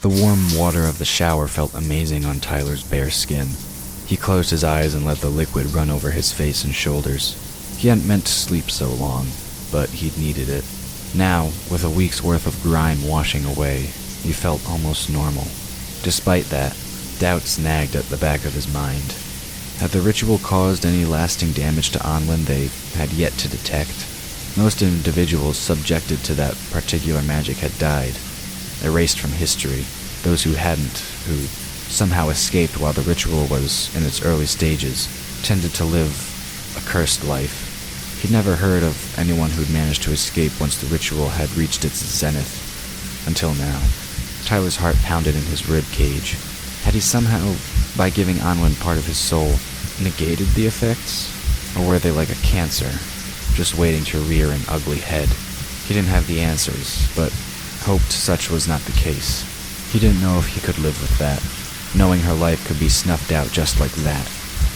The warm water of the shower felt amazing on Tyler's bare skin. He closed his eyes and let the liquid run over his face and shoulders. He hadn't meant to sleep so long, but he'd needed it. Now, with a week's worth of grime washing away, he felt almost normal. Despite that, doubts nagged at the back of his mind. Had the ritual caused any lasting damage to Onwin they had yet to detect? Most individuals subjected to that particular magic had died, erased from history. Those who hadn't, who somehow escaped while the ritual was in its early stages, tended to live a cursed life. He'd never heard of anyone who'd managed to escape once the ritual had reached its zenith. Until now. Tyler's heart pounded in his rib cage. Had he somehow, by giving Onwin part of his soul, negated the effects? Or were they like a cancer, just waiting to rear an ugly head? He didn't have the answers, but hoped such was not the case. He didn't know if he could live with that, knowing her life could be snuffed out just like that,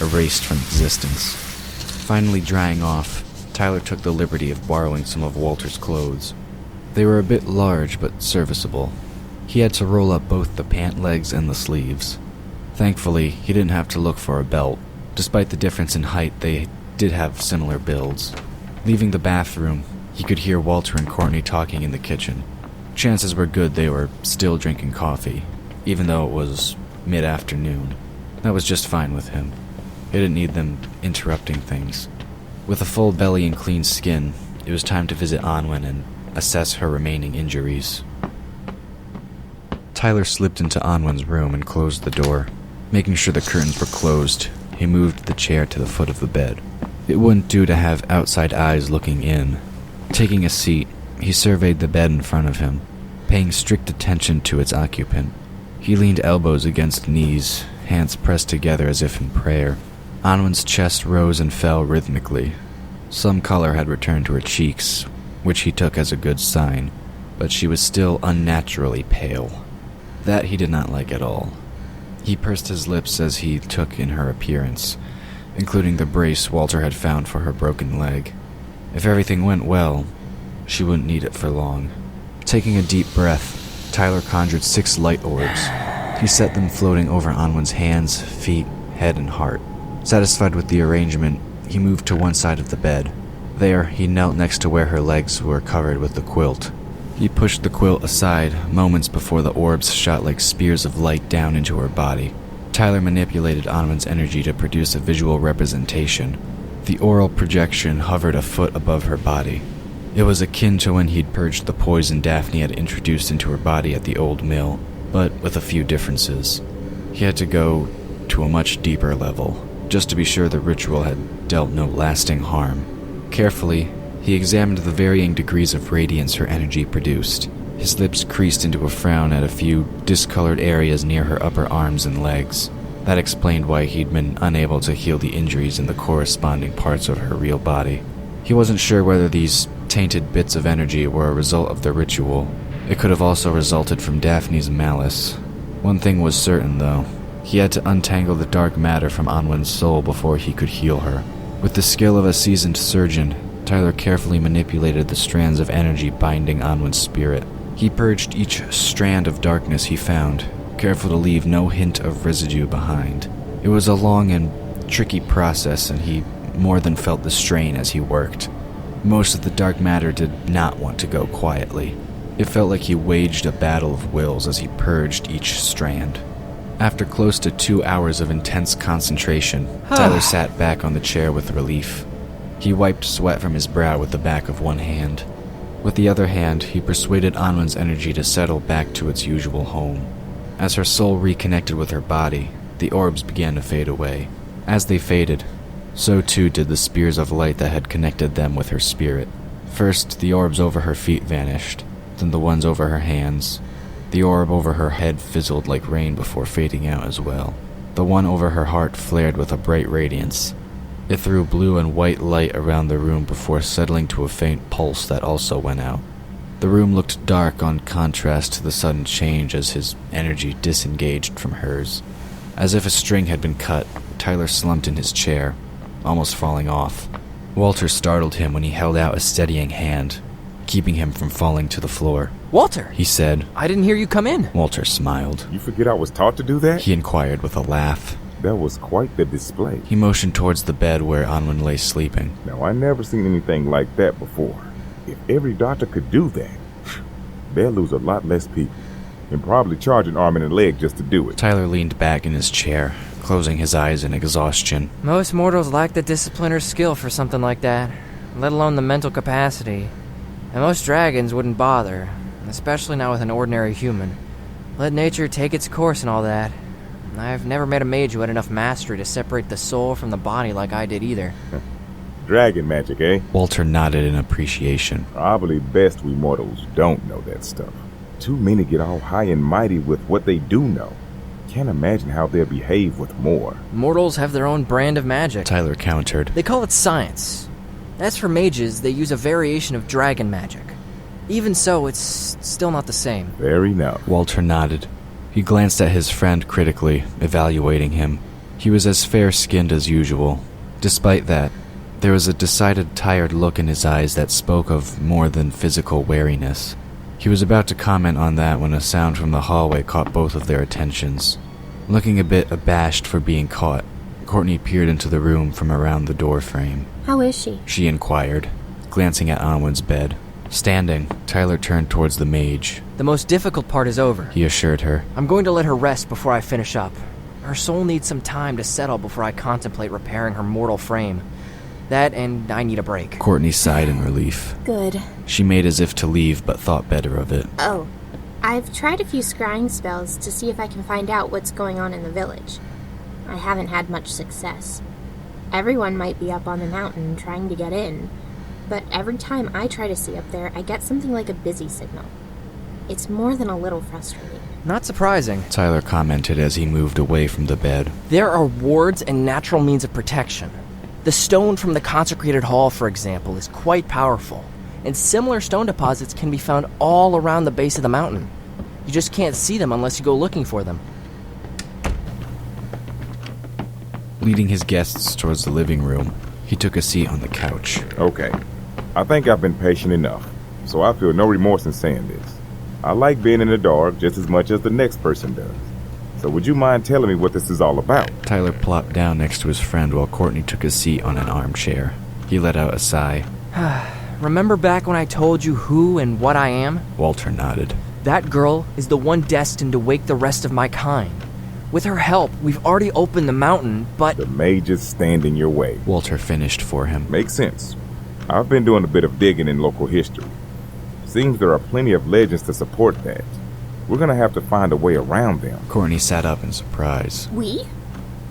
erased from existence. Finally drying off, Tyler took the liberty of borrowing some of Walter's clothes. They were a bit large but serviceable. He had to roll up both the pant legs and the sleeves. Thankfully, he didn't have to look for a belt. Despite the difference in height, they did have similar builds. Leaving the bathroom, he could hear Walter and Courtney talking in the kitchen. Chances were good they were still drinking coffee, even though it was mid-afternoon. That was just fine with him. He didn't need them interrupting things. With a full belly and clean skin, it was time to visit Onwin and assess her remaining injuries. Tyler slipped into Onwin's room and closed the door. Making sure the curtains were closed, he moved the chair to the foot of the bed. It wouldn't do to have outside eyes looking in. Taking a seat, he surveyed the bed in front of him, paying strict attention to its occupant. He leaned elbows against knees, hands pressed together as if in prayer. Onwin's chest rose and fell rhythmically. Some color had returned to her cheeks, which he took as a good sign, but she was still unnaturally pale. That he did not like at all. He pursed his lips as he took in her appearance, including the brace Walter had found for her broken leg. If everything went well, she wouldn't need it for long. Taking a deep breath, Tyler conjured 6 light orbs. He set them floating over Onwin's hands, feet, head, and heart. Satisfied with the arrangement, he moved to one side of the bed. There, he knelt next to where her legs were covered with the quilt. He pushed the quilt aside moments before the orbs shot like spears of light down into her body. Tyler manipulated Onwin's energy to produce a visual representation. The oral projection hovered a foot above her body. It was akin to when he'd purged the poison Daphne had introduced into her body at the old mill, but with a few differences. He had to go to a much deeper level, just to be sure the ritual had dealt no lasting harm. Carefully, he examined the varying degrees of radiance her energy produced. His lips creased into a frown at a few discolored areas near her upper arms and legs. That explained why he'd been unable to heal the injuries in the corresponding parts of her real body. He wasn't sure whether these tainted bits of energy were a result of the ritual. It could have also resulted from Daphne's malice. One thing was certain, though. He had to untangle the dark matter from Onwin's soul before he could heal her. With the skill of a seasoned surgeon, Tyler carefully manipulated the strands of energy binding Onwin's spirit. He purged each strand of darkness he found, careful to leave no hint of residue behind. It was a long and tricky process, and he more than felt the strain as he worked. Most of the dark matter did not want to go quietly. It felt like he waged a battle of wills as he purged each strand. After close to 2 hours of intense concentration, Tyler sat back on the chair with relief. He wiped sweat from his brow with the back of one hand. With the other hand, he persuaded Onwin's energy to settle back to its usual home. As her soul reconnected with her body, the orbs began to fade away. As they faded, so too did the spears of light that had connected them with her spirit. First, the orbs over her feet vanished, then the ones over her hands. The orb over her head fizzled like rain before fading out as well. The one over her heart flared with a bright radiance. It threw blue and white light around the room before settling to a faint pulse that also went out. The room looked dark on contrast to the sudden change as his energy disengaged from hers. As if a string had been cut, Tyler slumped in his chair, almost falling off. Walter startled him when he held out a steadying hand. keeping him from falling to the floor. Walter! He said. I didn't hear you come in. Walter smiled. You forget I was taught to do that? He inquired with a laugh. That was quite the display. He motioned towards the bed where Anwen lay sleeping. Now, I never seen anything like that before. If every doctor could do that, they'll lose a lot less people. And probably charge an arm and a leg just to do it. Tyler leaned back in his chair, closing his eyes in exhaustion. Most mortals lack the discipline or skill for something like that, let alone the mental capacity. And most dragons wouldn't bother, especially not with an ordinary human. Let nature take its course and all that. I've never met a mage who had enough mastery to separate the soul from the body like I did either. Dragon magic, eh? Walter nodded in appreciation. Probably best we mortals don't know that stuff. Too many get all high and mighty with what they do know. Can't imagine how they'll behave with more. Mortals have their own brand of magic. Tyler countered. They call it science. As for mages, they use a variation of dragon magic. Even so, it's still not the same. Fair enough. Walter nodded. He glanced at his friend critically, evaluating him. He was as fair-skinned as usual. Despite that, there was a decided tired look in his eyes that spoke of more than physical weariness. He was about to comment on that when a sound from the hallway caught both of their attentions. Looking a bit abashed for being caught, Courtney peered into the room from around the door frame. How is she? She inquired, glancing at Anwen's bed. Standing, Tyler turned towards the mage. The most difficult part is over, He assured her. I'm going to let her rest before I finish up. Her soul needs some time to settle before I contemplate repairing her mortal frame. That, and I need a break. Courtney sighed in relief. Good. She made as if to leave, but thought better of it. Oh, I've tried a few scrying spells to see if I can find out what's going on in the village. I haven't had much success. Everyone might be up on the mountain trying to get in, but every time I try to see up there, I get something like a busy signal. It's more than a little frustrating. Not surprising. Tyler commented as he moved away from the bed. There are wards and natural means of protection. The stone from the consecrated hall, for example, is quite powerful, and similar stone deposits can be found all around the base of the mountain. You just can't see them unless you go looking for them. Leading his guests towards the living room, he took a seat on the couch. Okay. I think I've been patient enough, so I feel no remorse in saying this. I like being in the dark just as much as the next person does. So would you mind telling me what this is all about? Tyler plopped down next to his friend while Courtney took a seat on an armchair. He let out a sigh. Remember back when I told you who and what I am? Walter nodded. That girl is the one destined to wake the rest of my kind. With her help, we've already opened the mountain, but... The mages stand in your way. Walter finished for him. Makes sense. I've been doing a bit of digging in local history. Seems there are plenty of legends to support that. We're gonna have to find a way around them. Courtney sat up in surprise. We?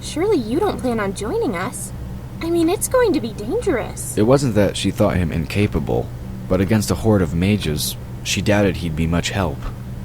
Surely you don't plan on joining us. I mean, it's going to be dangerous. It wasn't that she thought him incapable, but against a horde of mages, she doubted he'd be much help.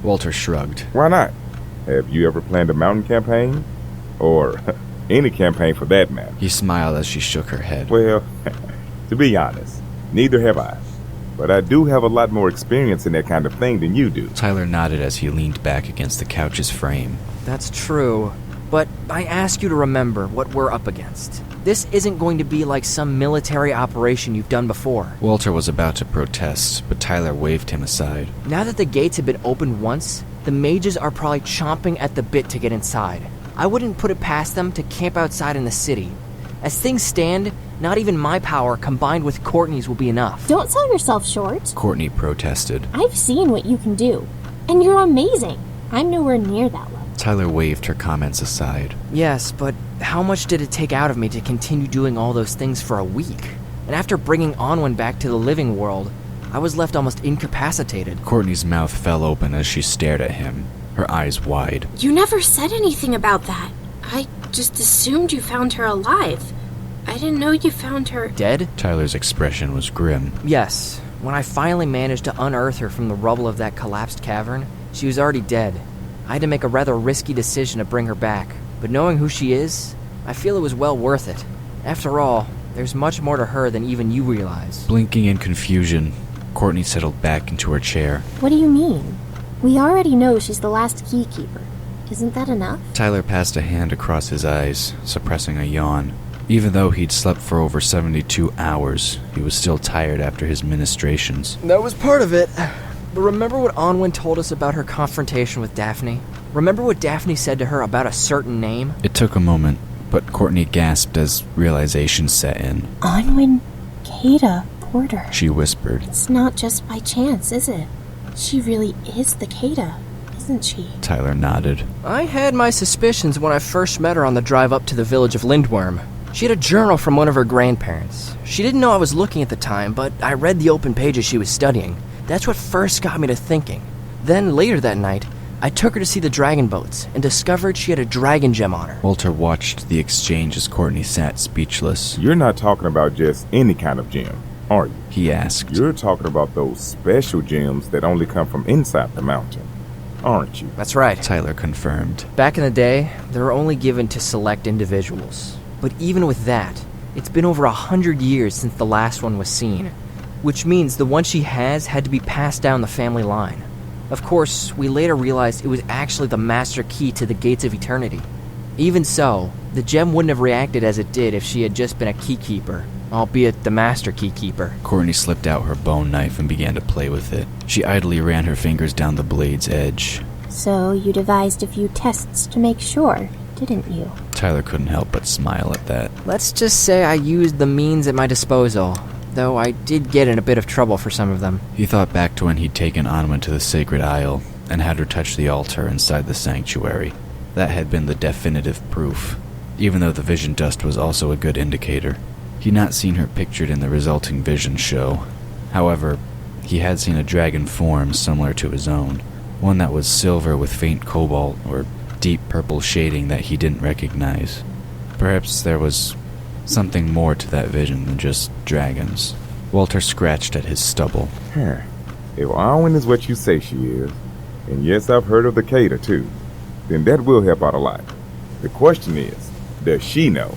Walter shrugged. Why not? Have you ever planned a mountain campaign? Or any campaign for that matter? He smiled as she shook her head. Well, to be honest, neither have I. But I do have a lot more experience in that kind of thing than you do. Tyler nodded as he leaned back against the couch's frame. That's true. But I ask you to remember what we're up against. This isn't going to be like some military operation you've done before. Walter was about to protest, but Tyler waved him aside. Now that the gates have been opened once, the mages are probably chomping at the bit to get inside. I wouldn't put it past them to camp outside in the city. As things stand, not even my power combined with Courtney's will be enough. Don't sell yourself short. Courtney protested. I've seen what you can do, and you're amazing. I'm nowhere near that level. Tyler waved her comments aside. Yes, but how much did it take out of me to continue doing all those things for a week? And after bringing Anwen back to the living world, I was left almost incapacitated. Courtney's mouth fell open as she stared at him, her eyes wide. You never said anything about that. I just assumed you found her alive. I didn't know you found her... Dead? Tyler's expression was grim. Yes. When I finally managed to unearth her from the rubble of that collapsed cavern, she was already dead. I had to make a rather risky decision to bring her back, but knowing who she is, I feel it was well worth it. After all, there's much more to her than even you realize. Blinking in confusion, Courtney settled back into her chair. What do you mean? We already know she's the last keykeeper. Isn't that enough? Tyler passed a hand across his eyes, suppressing a yawn. Even though he'd slept for over 72 hours, he was still tired after his ministrations. That was part of it. But remember what Onwin told us about her confrontation with Daphne? Remember what Daphne said to her about a certain name? It took a moment, but Courtney gasped as realization set in. Onwin Kata Porter. She whispered. It's not just by chance, is it? She really is the Kata, isn't she? Tyler nodded. I had my suspicions when I first met her on the drive up to the village of Lindworm. She had a journal from one of her grandparents. She didn't know I was looking at the time, but I read the open pages she was studying. That's what first got me to thinking. Then, later that night, I took her to see the dragon boats and discovered she had a dragon gem on her. Walter watched the exchange as Courtney sat speechless. You're not talking about just any kind of gem, are you? He asked. You're talking about those special gems that only come from inside the mountain, aren't you? That's right. Tyler confirmed. Back in the day, they were only given to select individuals. But even with that, it's been over 100 years since the last one was seen, which means the one she has had to be passed down the family line. Of course, we later realized it was actually the master key to the gates of eternity. Even so, the gem wouldn't have reacted as it did if she had just been a keykeeper, albeit the master keykeeper. Courtney slipped out her bone knife and began to play with it. She idly ran her fingers down the blade's edge. So you devised a few tests to make sure, didn't you? Tyler couldn't help but smile at that. Let's just say I used the means at my disposal, though I did get in a bit of trouble for some of them. He thought back to when he'd taken Anwen to the sacred isle and had her touch the altar inside the sanctuary. That had been the definitive proof, even though the vision dust was also a good indicator. He'd not seen her pictured in the resulting vision show. However, he had seen a dragon form similar to his own, one that was silver with faint cobalt or deep purple shading that he didn't recognize. Perhaps there was something more to that vision than just dragons. Walter scratched at his stubble. If Arwen is what you say she is, and yes, I've heard of the Kata too, then that will help out a lot. The question is, does she know?